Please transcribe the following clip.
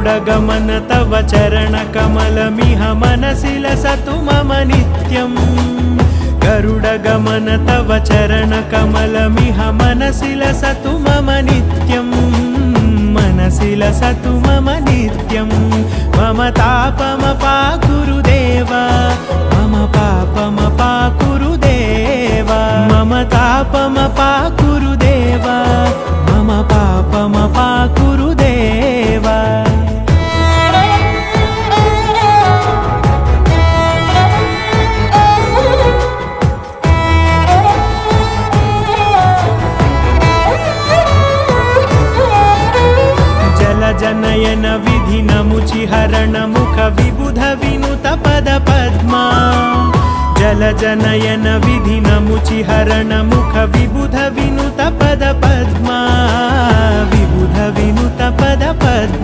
गरुडगमन तव चरणकमलमिह मनसि लसतु मम नित्यम् गरुडगमन तव चरणकमलमिह मनसि लसतु मम नित्यम् मनसि लसतु मम नित्यम् मम तापमपाकुरुदेव मम पापमपाकुरुदेव मम तापमपाकुरुदेव मम पापमपाकुरुदेव जनयन विधिनमुचिहरण मुख विबुध विनुत पद पद्मा जलजनयन विधिनमुचिहरण मुख विबुध विनुत पद पद्मा विबुध विनुत पद पद्मा।